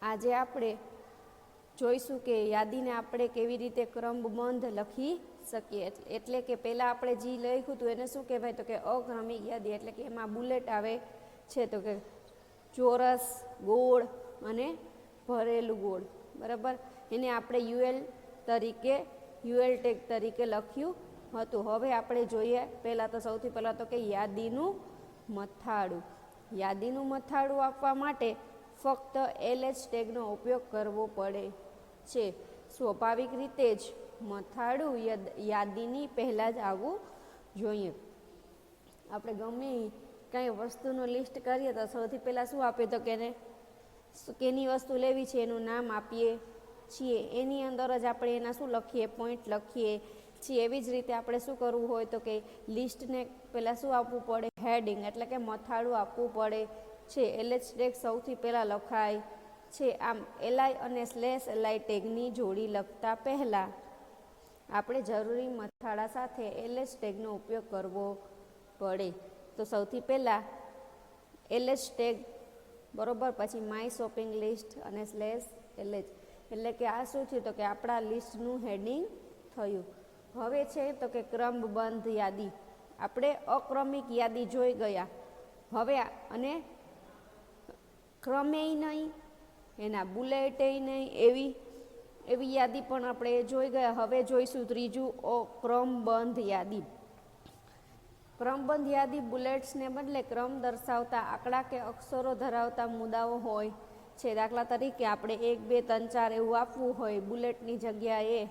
આજે આપણે જોઈશું કે યાદીને આપણે કેવી રીતે ક્રમબંધ લખી શકીએ. એટલે કે પહેલાં આપણે જે લખ્યું હતું એને શું કહેવાય, તો કે અક્રમિક યાદી. એટલે કે એમાં બુલેટ આવે છે, તો કે ચોરસ, ગોળ અને ભરેલું ગોળ. બરાબર, એને આપણે યુએલ ટેગ તરીકે લખ્યું હતું. હવે આપણે જોઈએ પહેલાં તો સૌથી પહેલાં તો કે યાદીનું મથાળું. યાદીનું મથાળું આપવા માટે ફક્ત LH ટેગનો ઉપયોગ કરવો પડે છે. સ્વાભાવિક રીતે જ મથાળું યાદીની પહેલાં જ આવવું જોઈએ. આપણે ગમે કંઈ વસ્તુનું લિસ્ટ કરીએ તો સૌથી પહેલાં શું આપીએ, તો કે કેની વસ્તુ લેવી છે એનું નામ આપીએ છીએ. એની અંદર જ આપણે એના શું લખીએ, પોઈન્ટ લખીએ છીએ. એવી જ રીતે આપણે શું કરવું હોય તો કે લિસ્ટને પહેલાં શું આપવું પડે, હેડિંગ એટલે કે મથાળું આપવું પડે છે. LH ટેગ સૌથી પહેલાં લખાય છે. આમ LI અને /LI ટેગની જોડી લખતા પહેલાં આપણે જરૂરી મથાળા સાથે LH ટેગનો ઉપયોગ કરવો પડે. તો સૌથી પહેલાં LH ટેગ, બરોબર, પછી માય શોપિંગ લિસ્ટ અને /LH. એટલે કે આ શું થયું, તો કે આપણા લિસ્ટનું હેડિંગ થયું. હવે છે તો કે ક્રમબંધ યાદી. આપણે અક્રમિક યાદી જોઈ ગયા. હવે અને ક્રમેય નહીં, એના બુલેટેય નહીં, એવી યાદી પણ આપણે જોઈ ગયા. હવે જોઈશું ત્રીજું, ક્રમબંધ યાદી. ક્રમબંધ યાદી બુલેટ્સને બદલે ક્રમ દર્શાવતા આંકડા કે અક્ષરો ધરાવતા મુદ્દાઓ હોય છે. દાખલા તરીકે આપણે 1, 2, 3, 4 એવું આપવું હોય બુલેટની જગ્યાએ,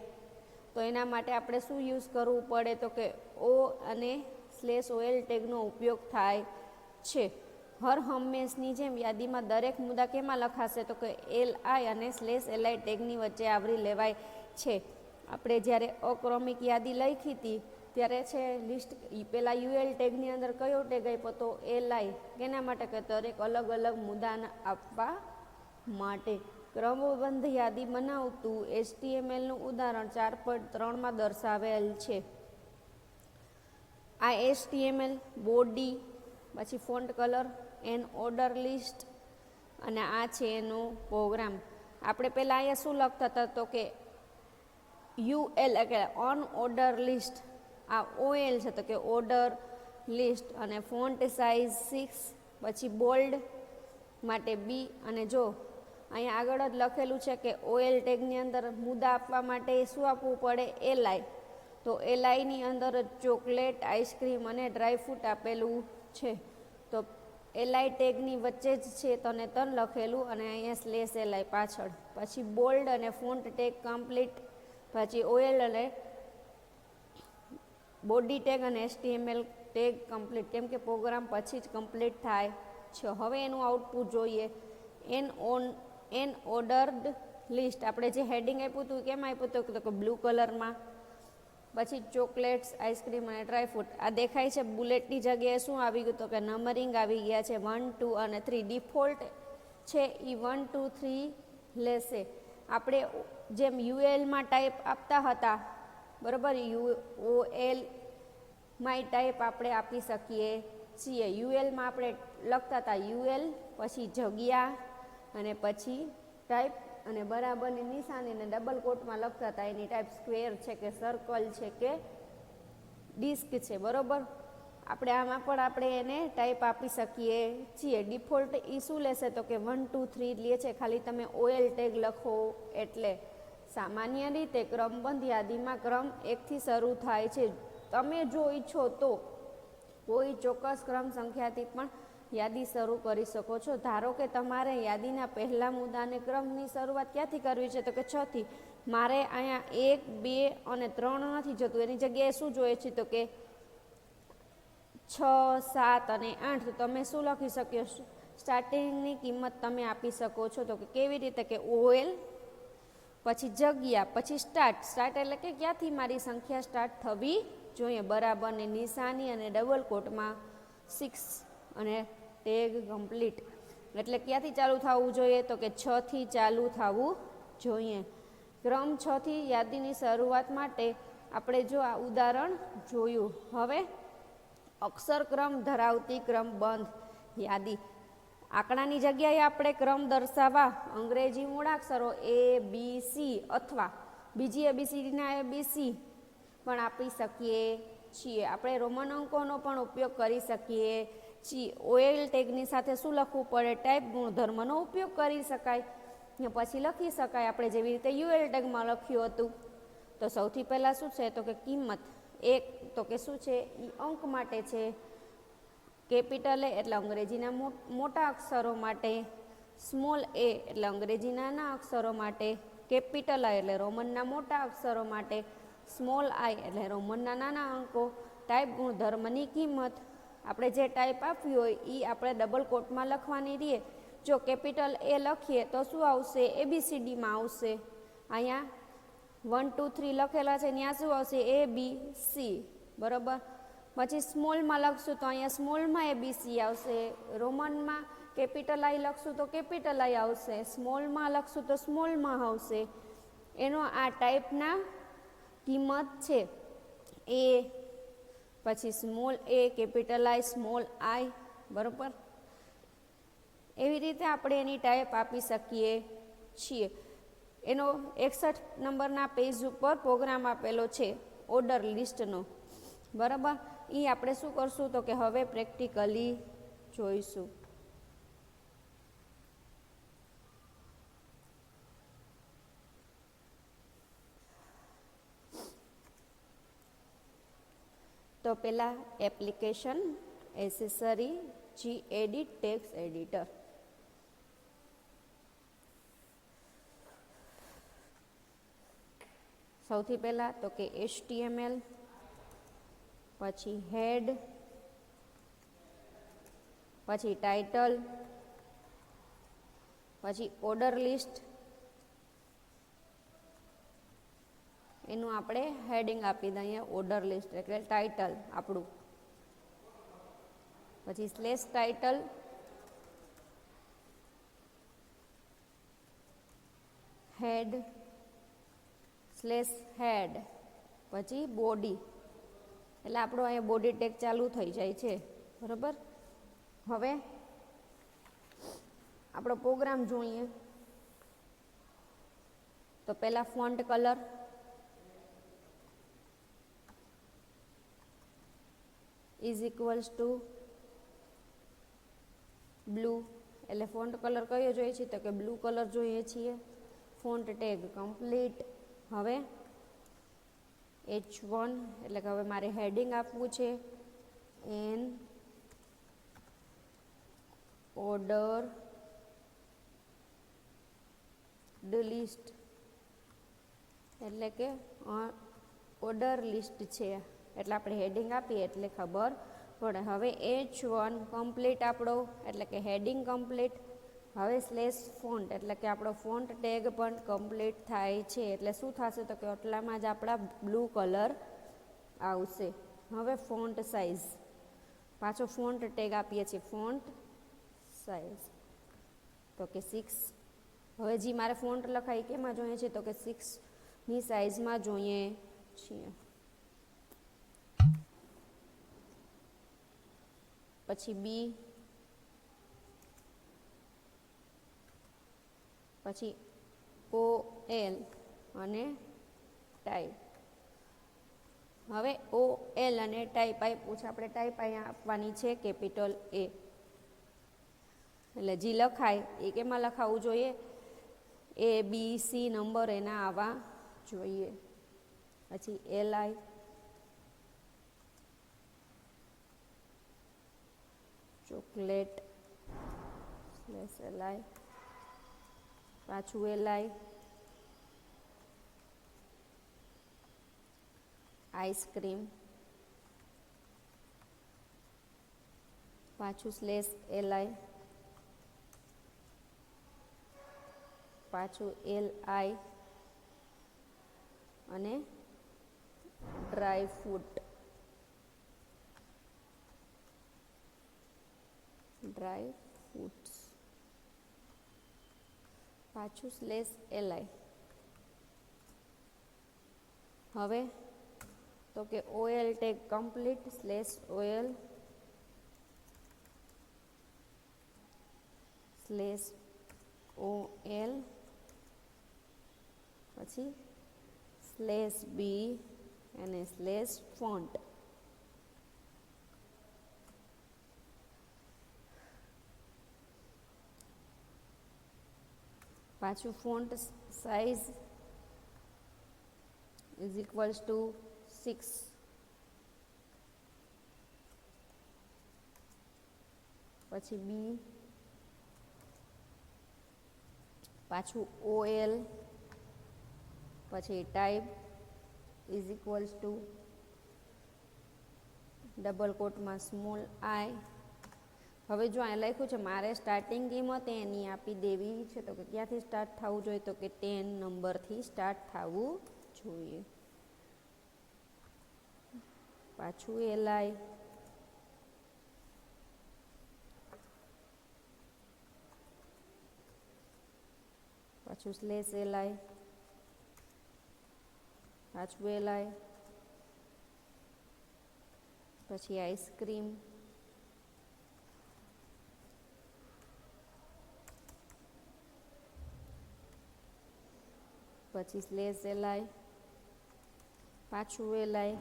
તો એના માટે આપણે શું યુઝ કરવું પડે, તો કે O અને /OL ટેગનો ઉપયોગ થાય છે. હર હંમેશની જેમ યાદીમાં દરેક મુદ્દા કેમાં લખાશે, તો કે LI અને /LI ટેગની વચ્ચે આવરી લેવાય છે. આપણે જ્યારે અક્રમિક યાદી લખી હતી ત્યારે છે લિસ્ટ પહેલાં UL ટેગની અંદર કયો ટેગ આપ્યો તો LI. કેના માટે, કે દરેક અલગ અલગ મુદ્દાને આપવા માટે. ક્રમબંધ યાદી બનાવતું HTMLનું ઉદાહરણ 4.3માં દર્શાવેલ છે. આ HTML બોડી, પછી font colour, an order list અને આ છે એનો પ્રોગ્રામ. આપણે પહેલાં અહીંયા શું લખતા હતા, તો કે UL એટલે અનઓર્ડર લિસ્ટ. આ OL છે તો કે ઓર્ડર લિસ્ટ. અને ફોન્ટ સાઇઝ 6, પછી બોલ્ડ માટે B. અને જો અહીંયા આગળ જ લખેલું છે કે OL ટેગની અંદર મુદ્દા આપવા માટે શું આપવું પડે, LI. તો LIની અંદર ચોકલેટ, આઈસ્ક્રીમ અને ડ્રાયફ્રૂટ આપેલું છે. તો LI ટેગની વચ્ચે જ છે તને તન લખેલું અને અહીંયા /LI પાછળ. પછી બોલ્ડ અને ફોન્ટ ટેગ કમ્પ્લીટ, પછી OL અને બોડી ટેગ અને HTML ટેગ કમ્પ્લીટ, કેમ કે પ્રોગ્રામ પછી જ કમ્પ્લીટ થાય છે. હવે એનું આઉટપુટ જોઈએ. An ordered list. આપણે જે હેડિંગ આપ્યું હતું કેમ આપ્યું હતું, તો કે બ્લુ કલરમાં. પછી ચોકલેટ્સ, આઈસ્ક્રીમ અને ડ્રાયફ્રૂટ આ દેખાય છે. બુલેટની જગ્યાએ શું આવી ગયું, તો કે નંબરિંગ આવી ગયા છે 1, 2 અને 3. ડિફોલ્ટ છે એ 1, 2, 3 લેશે. આપણે જેમ ULમાં ટાઈપ આપતા હતા, બરાબર, OL માં ટાઈપ આપણે આપી શકીએ છીએ. ULમાં આપણે લખતા હતા UL, પછી જગ્યા અને પછી ટાઈપ અને બરાબરની નિશાનીને ડબલ કોટમાં લખતા હતા. એની ટાઈપ સ્ક્વેર છે કે સર્કલ છે કે ડિસ્ક છે, બરાબર. આપણે આમાં પણ આપણે એને ટાઈપ આપી શકીએ છીએ. ડિફોલ્ટ એ શું લેશે, તો કે 1, 2, 3 લે છે, ખાલી તમે OL ટેગ લખો એટલે. સામાન્ય રીતે ક્રમબંધ યાદીમાં ક્રમ 1થી શરૂ થાય છે. તમે જો ઈચ્છો તો કોઈ ચોક્કસ ક્રમ સંખ્યાથી પણ યાદી શરૂ કરી શકો છો. ધારો કે તમારે યાદીના પહેલા મુદ્દાને ક્રમની શરૂઆત ક્યાંથી કરવી છે, તો કે 6 થી. મારે અહીંયા 1, 2 અને 3 નથી જતું, એની જગ્યાએ શું જોઈએ છે, તો કે 6, 7 અને 8. તો તમે શું લખી શકો, સ્ટાર્ટિંગની કિંમત તમે આપી શકો છો. તો કે કેવી રીતે, કે OL પછી જગ્યા પછી સ્ટાર્ટ એટલે કે ક્યાંથી મારી સંખ્યા સ્ટાર્ટ થવી જોઈએ, બરાબરની નિશાની અને ડબલ કોટમાં 6 અને ટેગ કમ્પ્લીટ. એટલે ક્યાંથી ચાલુ થવું જોઈએ, તો કે 6 થી ચાલુ થવું જોઈએ. ક્રમ 6 થી યાદીની શરૂઆત માટે આપણે જો આ ઉદાહરણ જોયું. હવે અક્ષર ક્રમ ધરાવતી ક્રમબંધ યાદી. આંકડાની જગ્યાએ આપણે ક્રમ દર્શાવવા અંગ્રેજી મૂળાક્ષરો એ બી સી અથવા બીજી એબીસીડીના એબીસી પણ આપી શકીએ છીએ. આપણે રોમન અંકોનો પણ ઉપયોગ કરી શકીએ છીએ. ઓએલ ટેગની સાથે શું લખવું પડે? ટાઈપ ગુણધર્મનો ઉપયોગ કરી શકાય ને પછી લખી શકાય આપણે જેવી રીતે યુએલ ટેગમાં લખ્યું હતું. તો સૌથી પહેલાં શું છે? તો કે કિંમત એક, તો કે શું છે? એ અંક માટે છે. કેપિટલ એ એટલે અંગ્રેજીના મોટા અક્ષરો માટે, સ્મોલ એ એટલે અંગ્રેજી નાના અક્ષરો માટે, કેપિટલ આઈ એટલે રોમનના મોટા અક્ષરો માટે, સ્મોલ આઈ એટલે રોમનના નાના અંકો. ટાઈપ ગુણધર્મની કિંમત આપણે જે ટાઈપ આપ્યું હોય એ આપણે ડબલ કોટમાં લખવાની રહીએ. જો કેપિટલ એ લખીએ તો શું આવશે? એબીસીડીમાં આવશે. અહીંયા 1 2 3 લખેલા છે ત્યાં શું આવશે? એ બી સી. બરાબર. પછી સ્મોલમાં લખશું તો અહીંયા સ્મોલમાં એબીસી આવશે. રોમનમાં કેપિટલ આઈ લખશું તો કેપિટલ આઈ આવશે. સ્મોલમાં લખશું તો સ્મોલમાં આવશે. એનો આ ટાઈપના કિંમત છે. એ પછી સ્મોલ એ, કેપિટલ આઈ, સ્મોલ આઈ. બરાબર. એવી રીતે આપણે એની ટાઈપ આપી શકીએ છીએ. એનો 61 નંબરના પેજ ઉપર પ્રોગ્રામ આપેલો છે ઓર્ડર લિસ્ટનો. બરાબર. એ આપણે શું કરશું? તો કે હવે પ્રેક્ટિકલી જોઈશું. તો પહેલાં application, accessory, Gedit text editor. સૌથી પહેલાં તો કે HTML, પછી હેડ, પછી ટાઇટલ, પછી ઓર્ડર લિસ્ટ. એનું આપણે હેડિંગ આપી દઈએ ઓર્ડર લિસ્ટ એટલે ટાઇટલ આપણું. પછી સ્લેશ ટાઇટલ, હેડ, સ્લેશ હેડ, પછી બોડી એટલે આપણો અહીંયા બોડી ટેગ ચાલુ થઈ જાય છે. બરાબર. હવે આપણો પ્રોગ્રામ જોઈએ. તો પહેલાં font colour, is equals two blue એટલે ફોન્ટ કલર કયો જોઈએ છે? તો કે બ્લુ કલર જોઈએ છીએ. Font tag complete. હવે H1 એટલે કે હવે મારે હેડિંગ આપવું છે. એન ઓર્ડર લિસ્ટ એટલે કે ઓર્ડર લિસ્ટ છે એટલે આપણે હેડિંગ આપીએ એટલે ખબર પડે. હવે H1 કમ્પ્લીટ આપણો એટલે કે હેડિંગ કમ્પ્લીટ. હવે સ્લેશ ફોન્ટ એટલે કે આપણો ફોન્ટ ટેગ પણ કમ્પ્લીટ થાય છે. એટલે શું થશે? તો કે આટલામાં જ આપણા બ્લુ કલર આવશે. હવે ફોન્ટ સાઇઝ, પાછો ફોન્ટ ટેગ આપીએ છીએ. ફોન્ટ સાઇઝ તો કે 6. હવે જે મારે ફોન્ટ લખાય કેમાં જોઈએ છે? તો કે 6ની સાઇઝમાં જોઈએ છીએ. પછી બી, પછી OL અને ટાઈપ. હવે OL અને ટાઈપ આપ્યું છે આપણે. ટાઈપ અહીંયા આપવાની છે કેપિટલ એ. એટલે જે લખાય એ કેમાં લખાવવું જોઈએ? ABC નંબર એના આવવા જોઈએ. પછી LI, ચોકલેટ, સ્લેશ LI, પાછું LI, આઈસ્ક્રીમ, પાછું સ્લેશ LI, પાછું LI અને ડ્રાય ફ્રૂટ, ડ્રાય ફ્રૂટ્સ, પાછું સ્લેશ LI. હવે તો કે OL tag complete. Slash OL, slash OL પછી સ્લેશ બી અને સ્લેશ ફોન્ટ. પાછું font size is equals to 6. પછી બી, પાછું OL, પછી type is equals to double કોટમાં સ્મોલ આઈ. હવે જો અહીં લખ્યું છે મારે સ્ટાર્ટિંગ કિંમત એની આપી દેવી છે, તો કે ક્યાંથી સ્ટાર્ટ થવું જોઈએ, તો કે 10 નંબરથી સ્ટાર્ટ થવું જોઈએ. પાછું LI, પાછું સ્લેશ LI, પાછું LI, પછી આઈસ્ક્રીમ, પછી સ્લેશ LI, પાછું LI,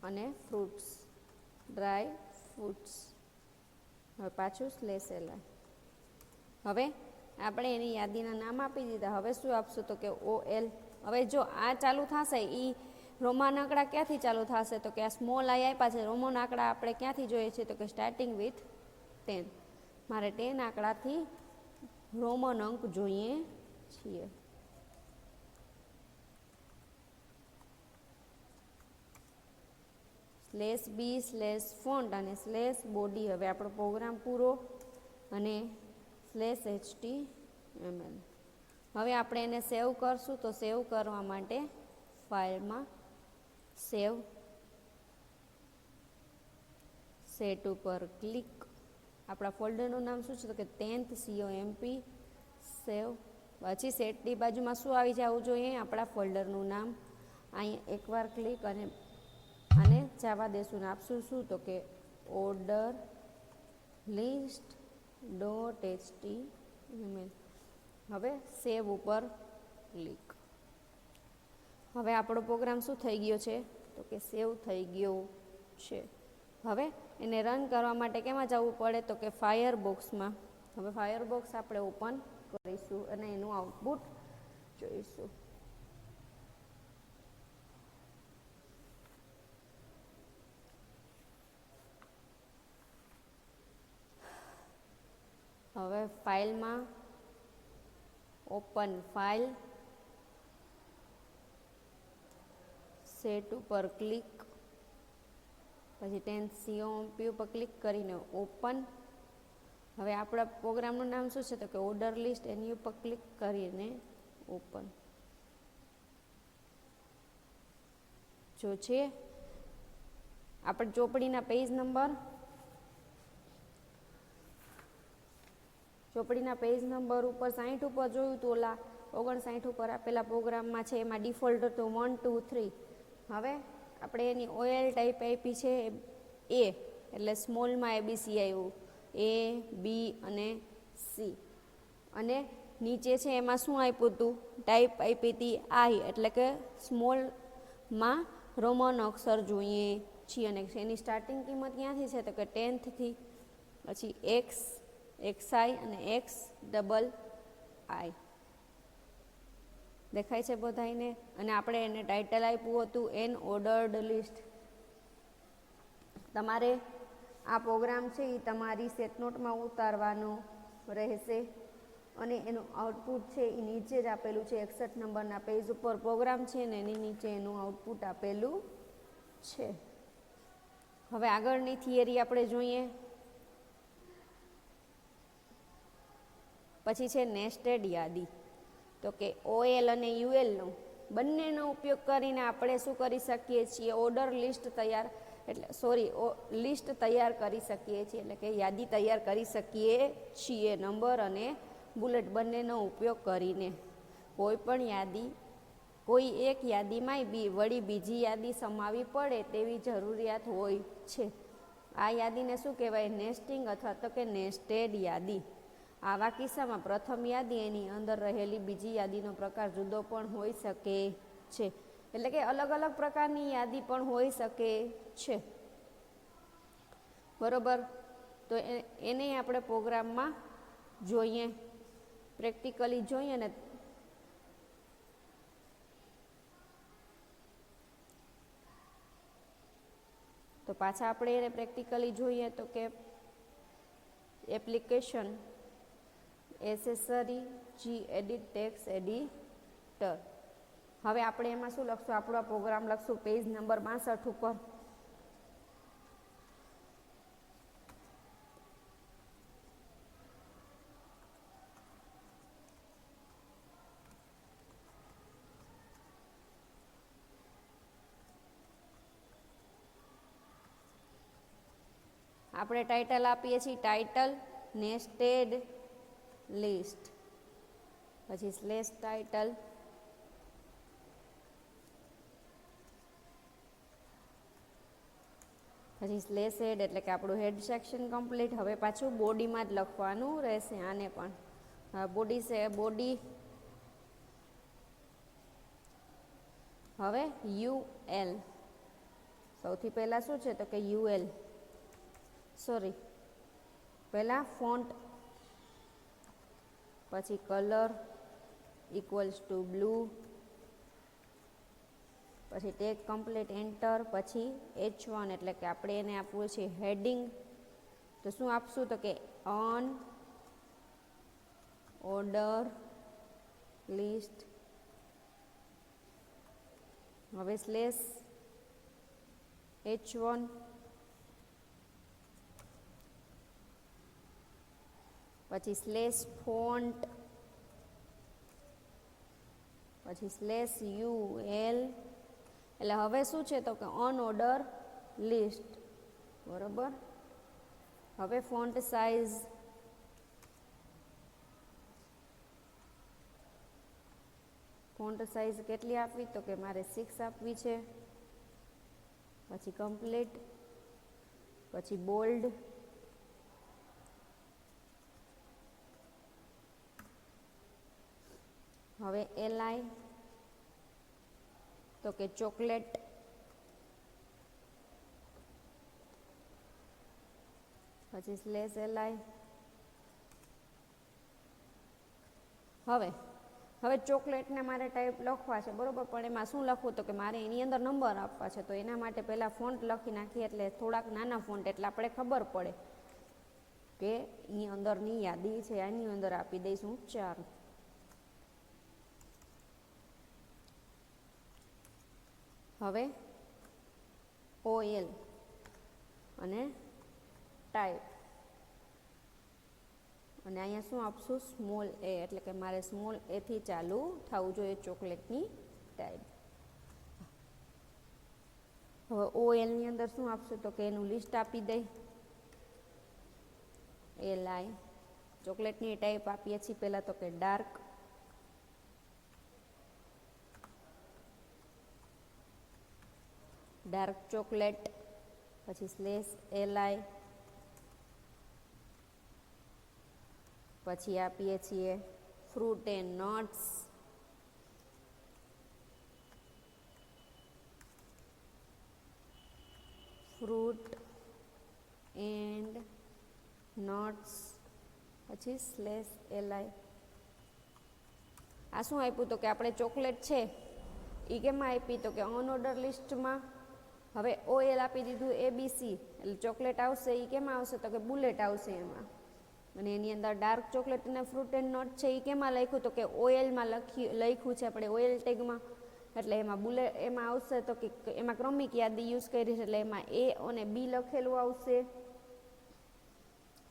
અને ફ્રૂટ્સ, ડ્રાય ફ્રૂટ્સ. હવે પાછું સ્લેશ LI. હવે આપણે એની યાદીના નામ આપી દીધા. હવે શું આપશું, તો કે OL. હવે જો આ ચાલુ થશે એ રોમાન આંકડા ક્યાંથી ચાલુ થશે, તો કે આ સ્મોલ આઈ આપ્યા છે. રોમન આંકડા આપણે ક્યાંથી જોઈએ છીએ, તો કે સ્ટાર્ટિંગ વિથ 10. મારે 10 આંકડાથી રોમન અંક જોઈએ છીએ. સ્લેશ બી, સ્લેશ ફોન્ટ અને સ્લેશ બોડી. હવે આપણો પ્રોગ્રામ પૂરો અને સ્લેશ HTML. હવે આપણે એને સેવ કરશું, તો સેવ કરવા માટે ફાઇલમાં સેવ, સેટ ઉપર ક્લિક. આપણા ફોલ્ડરનું નામ શું છે, તો કે 10th COMP સેવ. પછી સેટની બાજુમાં શું આવી જવું જોઈએ, આપણા ફોલ્ડરનું નામ. અહીં એકવાર ક્લિક અને આને જવા દેશું ને આપશું શું, તો કે ઓર્ડર લિસ્ટ .html. હવે સેવ ઉપર ક્લિક. હવે આપણો પ્રોગ્રામ શું થઈ ગયો છે, તો કે સેવ થઈ ગયો છે. હવે એને રન કરવા માટે કેમાં જવું પડે, તો કે ફાયરબોક્સમાં. હવે ફાયરબોક્સ આપણે ઓપન કરીશું અને એનું આઉટપુટ જોઈશું. હવે ફાઇલમાં ઓપન ફાઇલ, સેટ ઉપર ક્લિક, પછી 10th COMP ઉપર ક્લિક કરીને ઓપન. હવે આપણા પ્રોગ્રામનું નામ શું છે, તો કે ઓર્ડર લિસ્ટ. એની ઉપર ક્લિક કરીને ઓપન. જો છે આપણે ચોપડીના પેજ નંબર, ચોપડીના પેજ નંબર ઉપર 60 ઉપર જોયું તો ઓલા 59 ઉપર આપેલા પ્રોગ્રામમાં છે, એમાં ડિફોલ્ટ તો 1 2 3. હવે આપણે એની OL ટાઈપ આપી છે A, એટલે સ્મોલમાં ABC આવ્યું, A B અને C. અને નીચે છે એમાં શું આપ્યું હતું, ટાઈપ આપી હતી I, એટલે કે સ્મોલમાં રોમન અક્ષર જોઈએ છીએ. અને એની સ્ટાર્ટિંગ કિંમત ક્યાંથી છે, તો કે 10th થી. પછી XI અને XII દેખાય છે બધાઈને. અને આપણે એને ટાઇટલ આપ્યું હતું એન ઓર્ડર્ડ લિસ્ટ. તમારે આ પ્રોગ્રામ છે એ તમારી સેટ નોટમાં ઉતારવાનો રહેશે અને એનું આઉટપુટ છે એ નીચે જ આપેલું છે. 61 નંબરના પેજ ઉપર પ્રોગ્રામ છે ને એની નીચે એનું આઉટપુટ આપેલું છે. હવે આગળની થિયરી આપણે જોઈએ. પછી છે નેસ્ટેડ યાદી. તો કે OL અને UL બંનેનો ઉપયોગ કરીને આપણે શું કરી શકીએ છીએ, ઓર્ડર લિસ્ટ તૈયાર લિસ્ટ તૈયાર કરી શકીએ છીએ, એટલે કે યાદી તૈયાર કરી શકીએ છીએ. નંબર અને બુલેટ બંનેનો ઉપયોગ કરીને કોઈ પણ યાદી, કોઈ એક યાદીમાં વળી બીજી યાદી સમાવી પડે તેવી જરૂરિયાત હોય છે. આ યાદીને શું કહેવાય? નેસ્ટિંગ અથવા તો કે નેસ્ટેડ યાદી. આવા કિસ્સામાં પ્રથમ યાદી એની અંદર રહેલી બીજી યાદીનો પ્રકાર જુદો પણ હોઈ શકે છે. એટલે કે અલગ અલગ પ્રકારની યાદી પણ હોઈ શકે છે. બરોબર. તો એને આપણે પ્રોગ્રામમાં જોઈએ, પ્રેક્ટિકલી જોઈએ ને. તો પાછા આપણે એને પ્રેક્ટિકલી જોઈએ તો કે application accessory gedit text editor. હવે આપણે એમાં શું લખશું? આપણો આ પ્રોગ્રામ લખશું પેજ નંબર 62 ઉપર. આપણે ટાઇટલ આપીએ છીએ, ટાઇટલ નેસ્ટેડ લિસ્ટ, પછી સ્લેશ ટાઇટલ, પછી સ્લેશ હેડ એટલે કે આપણું હેડ સેક્શન કમ્પ્લીટ. હવે પાછું બોડીમાં જ લખવાનું રહેશે આને પણ. બોડી છે બોડી. હવે યુએલ, સૌથી પહેલાં શું છે તો કે યુએલ, સોરી પહેલાં ફોન્ટ, પછી કલર ઇક્વલ્સ ટુ બ્લુ, પછી ટેગ કમ્પ્લીટ એન્ટર, પછી H1 એટલે કે આપણે એને આપવું છે હેડિંગ. તો શું આપશું તો કે ઓન ઓર્ડર લિસ્ટ. હવે સ્લેશ H1, પછી સ્લેશ ફોન્ટ, પછી સ્લેશ UL. એટલે હવે શું છે તો કે ઓન ઓર્ડર લિસ્ટ. બરોબર. હવે ફોન્ટ સાઇઝ, ફોન્ટ સાઇઝ કેટલી આપવી તો કે મારે 6 આપવી છે. પછી કમ્પ્લીટ, પછી બોલ્ડ, હવે LI તો કે ચોકલેટ, પછી સ્લેશ LI. હવે ચોકલેટને મારે ટાઈપ લખવા છે, બરોબર, પણ એમાં શું લખવું તો કે મારે એની અંદર નંબર આપવા છે. તો એના માટે પહેલાં ફોન્ટ લખી નાખીએ, એટલે થોડાક નાના ફોન્ટ, એટલે આપણે ખબર પડે કે એની અંદરની યાદી છે. આની અંદર આપી દઈશું 4. હવે OL અને ટાઈપ, અને અહીંયા શું આપશું? સ્મોલ a, એટલે કે મારે સ્મોલ a થી ચાલુ થવું જોઈએ ચોકલેટની ટાઈપ. હવે OLની અંદર શું આપશું તો કે એનું લિસ્ટ આપી દઈ. LI ચોકલેટની ટાઈપ આપીએ છીએ પહેલાં તો કે ડાર્ક, ડાર્ક ચોકલેટ, પછી સ્લેશ LI, પછી આપીએ છીએ fruit and nuts, fruit and nuts, પછી સ્લેશ LI. આ શું આપ્યું તો કે આપણે ચોકલેટ છે એ કેમાં આપી તો કે ઓન ઓર્ડર લિસ્ટમાં. હવે OL આપી દીધું ABC, એટલે ચોકલેટ આવશે એ કેમાં આવશે તો કે બુલેટ આવશે એમાં. અને એની અંદર ડાર્ક ચોકલેટ અને ફ્રૂટ એન્ડ નટ છે એ કેમાં લખ્યું તો કે OLમાં લખ્યું છે આપણે OL ટેગમાં. એટલે એમાં એમાં આવશે તો કે એમાં ક્રમિક યાદી યુઝ કરી છે, એટલે એમાં A અને B લખેલું આવશે.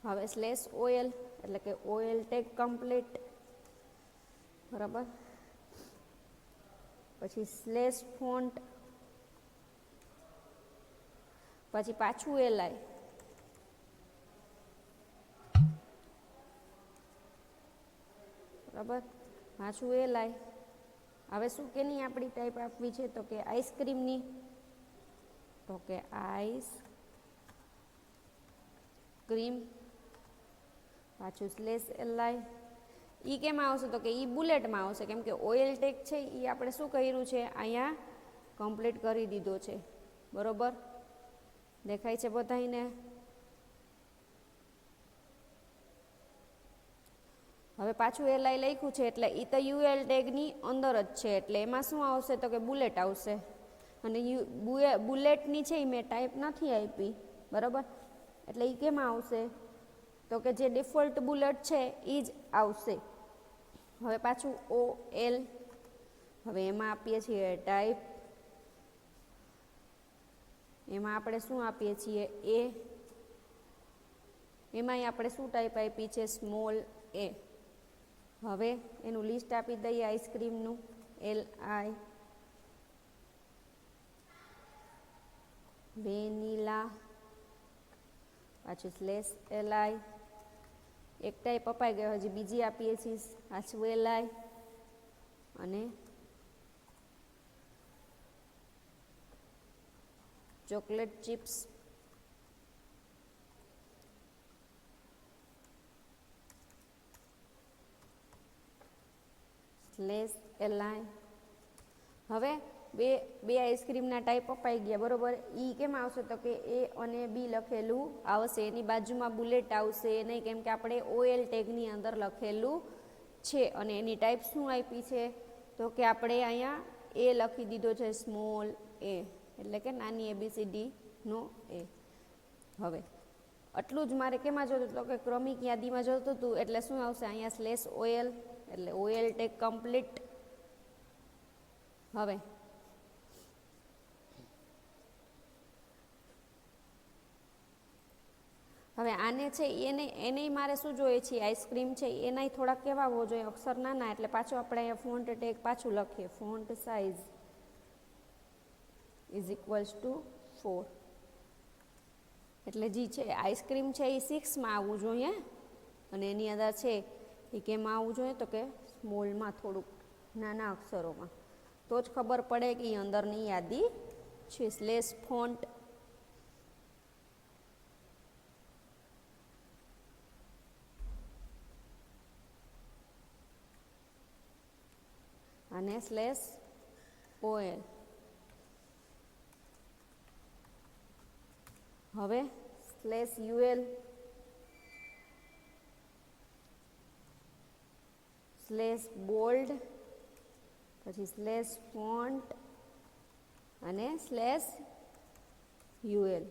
હવે સ્લેશ OL એટલે કે OL ટેગ કમ્પ્લીટ. બરાબર. પછી સ્લેશ ફોન્ટ, પછી પાછું LI, બરાબર, પાછું LI. હવે શું કેની આપણી ટાઈપ આપવી છે તો કે આઈસ્ક્રીમની, તો કે આઈસ ક્રીમ, પાછું સ્લેશ એલઆઈ. એ કેમાં આવશે તો કે એ બુલેટમાં આવશે, કેમ કે ઓઇલ ટેગ છે એ આપણે શું કર્યું છે અહીંયા કમ્પ્લીટ કરી દીધો છે. બરોબર, દેખાય છે બધાઈને? હવે પાછું એલઆઈ લખ્યું છે એટલે એ તો યુએલ ટેગની અંદર જ છે, એટલે એમાં શું આવશે તો કે બુલેટ આવશે. અને બુલેટની છે એ મેં ટાઈપ નથી આપી, બરાબર, એટલે એ કેમાં આવશે તો કે જે ડિફોલ્ટ બુલેટ છે એ જ આવશે. હવે પાછું ઓ એલ, હવે એમાં આપીએ છીએ ટાઈપ, એમાં આપણે શું આપીએ છીએ એ, એમાંય આપણે શું ટાઈપ આપી છે સ્મોલ એ. હવે એનું લિસ્ટ આપી દઈએ આઈસ્ક્રીમનું, એલ આઈ, વેનીલા, પાછું સ્લેશ એલઆઈ, એક ટાઈપ અપાઈ ગયો, હજી બીજી આપીએ છીએ પાછું એલઆઈ, અને ચોકલેટ ચિપ્સ, સ્લેશ એલઆઈ. હવે બે આઈસ્ક્રીમના ટાઈપ અપાઈ ગયા, બરોબર. એ કેમ આવશે તો કે એ અને બી લખેલું આવશે, એની બાજુમાં બુલેટ આવશે નહીં, કેમ કે આપણે ઓએલ ટેગની અંદર લખેલું છે. અને એની ટાઈપ શું આપી છે તો કે આપણે અહીંયા એ લખી દીધો છે સ્મોલ એ, એટલે કે નાની ABCDનો એ. હવે આટલું જ મારે કેમાં જોતું તો કે ક્રમિક યાદીમાં જોતું હતું, એટલે શું આવશે અહીંયા સ્લેશ ઓએલ, એટલે ઓએલ ટેગ કમ્પ્લીટ. હવે આને છે એને મારે શું જોઈએ છે આઈસ્ક્રીમ છે એનાય થોડાક કેવા હોવો જોઈએ અક્ષર નાના, એટલે પાછું આપણે અહીંયા ફોન્ટ ટેગ પાછું લખીએ, font size is equals two 4. એટલે જે છે આઈસ્ક્રીમ છે એ 6માં આવવું જોઈએ, અને એની અંદર છે એ કેમાં આવવું જોઈએ તો કે સ્મોલમાં, થોડુંક નાના અક્ષરોમાં, તો જ ખબર પડે કે એ અંદરની યાદી છે. સ્લેશ ફોન્ટ, અને સ્લેશ ઓએલ. હવે સ્લેશ યુએલ, સ્લેશ બોલ્ડ, પછી સ્લેશ ફોન્ટ અને સ્લેશ યુએલ.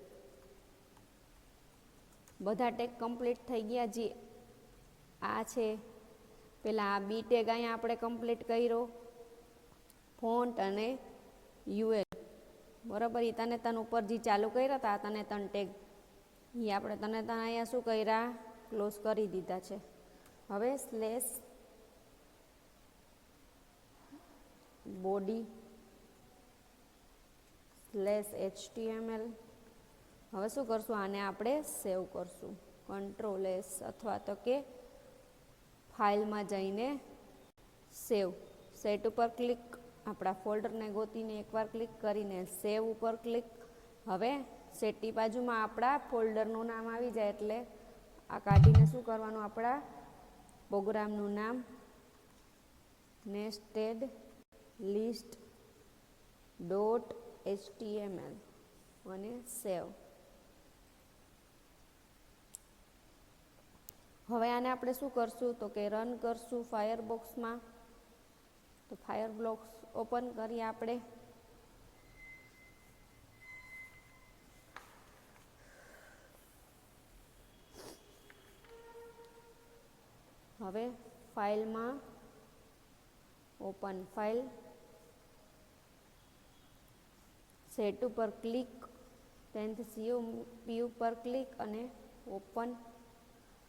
બધા ટેગ કમ્પ્લીટ થઈ ગયા. જે આ છે પેલા આ બી ટેગ અહીંયા આપણે કમ્પ્લીટ કર્યો, ફોન્ટ અને યુએલ, બરાબર. એ તને તન ઉપર જે ચાલુ કર્યા હતા તને તન ટેગ, એ આપણે તને તન અહીંયા શું કર્યા ક્લોઝ કરી દીધા છે. હવે સ્લેશ બોડી, સ્લેશ HTML. હવે શું કરશું, આને આપણે સેવ કરશું, કંટ્રોલ S, અથવા તો કે ફાઇલમાં જઈને સેવ, સેટ ઉપર ક્લિક, આપણા ફોલ્ડરને ગોતીને એકવાર ક્લિક કરીને સેવ ઉપર ક્લિક. હવે સેટની બાજુમાં આપણા ફોલ્ડરનું નામ આવી જાય, એટલે આ કાઢીને શું કરવાનું, આપણા પ્રોગ્રામનું નામ નેસ્ટેડ લિસ્ટ ડોટ HTML અને સેવ. હવે આને આપણે શું કરશું તો કે રન કરશું ફાયરબોક્સમાં. તો ફાયરબોક્સ ઓપન કરીએ આપણે. હવે ફાઇલમાં ઓપન ફાઇલ, સેટ ઉપર ક્લિક, 10th COP ઉપર ક્લિક અને ઓપન.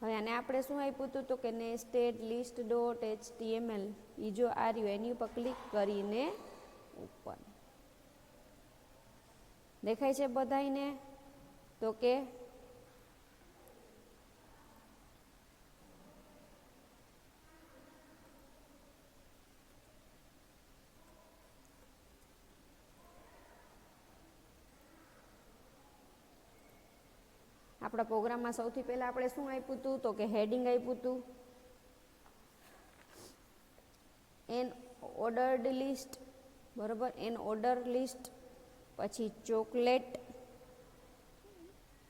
હવે આને આપણે શું આપ્યું હતું તો કે નેસ્ટેડ લિસ્ટ ડોટ HTML, એ જો આ રહ્યું એની ઉપર ક્લિક કરીને ઓપન. દેખાય છે બધાઈને તો કે આપણા પ્રોગ્રામમાં સૌથી પહેલાં આપણે શું આપ્યું હતું તો કે હેડિંગ આપ્યું હતું એન ઓર્ડર્ડ લિસ્ટ, બરાબર, એન ઓર્ડર લિસ્ટ. પછી ચોકલેટ,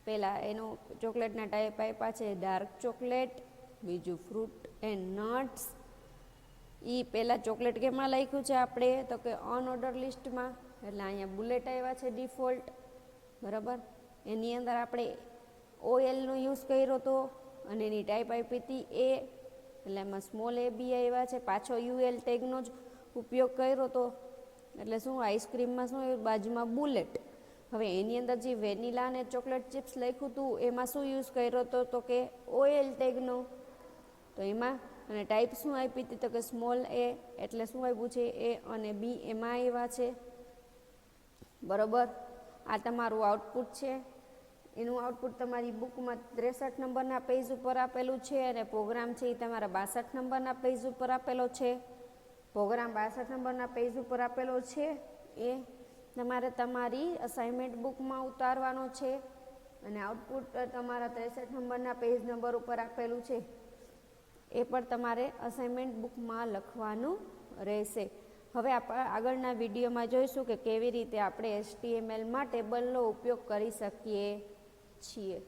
પહેલાં એનો ચોકલેટના ટાઈપ આપ્યા છે ડાર્ક ચોકલેટ, બીજું ફ્રૂટ એન્ડ નટ્સ. એ પહેલાં ચોકલેટ કેમાં લખ્યું છે આપણે તો કે અનઓર્ડર લિસ્ટમાં, એટલે અહીંયા બુલેટ આવ્યા છે ડિફોલ્ટ, બરાબર. એની અંદર આપણે ઓએલનો યુઝ કર્યો હતો અને એની ટાઈપ આપી હતી એ, એટલે એમાં સ્મોલ એ બી આવ્યા છે. પાછો યુએલ ટેગનો જ ઉપયોગ કર્યો હતો, એટલે શું આઈસ્ક્રીમમાં શું બાજુમાં બુલેટ. હવે એની અંદર જે વેનીલા અને ચોકલેટ ચિપ્સ લખ્યું હતું એમાં શું યુઝ કર્યો હતો તો કે ઓએલ ટેગનો, તો એમાં અને ટાઈપ શું આપી હતી તો કે સ્મોલ એ, એટલે શું આપ્યું છે એ અને બી એમાં આવ્યા છે, બરાબર. આ તમારું આઉટપુટ છે. એનું આઉટપુટ તમારી બુકમાં 63 નંબરના પેજ ઉપર આપેલું છે અને પ્રોગ્રામ છે એ તમારા 62 નંબરના પેજ ઉપર આપેલો છે. પ્રોગ્રામ 62 નંબરના પેજ ઉપર આપેલો છે એ તમારે તમારી અસાઇનમેન્ટ બુકમાં ઉતારવાનો છે અને આઉટપુટ તમારા 63 નંબરના પેજ નંબર ઉપર આપેલું છે એ પણ તમારે અસાઇનમેન્ટ બુકમાં લખવાનું રહેશે. હવે આપણે આગળના વિડીયોમાં જોઈશું કે કેવી રીતે આપણે HTMLમાં ટેબલનો ઉપયોગ કરી શકીએ છીએ.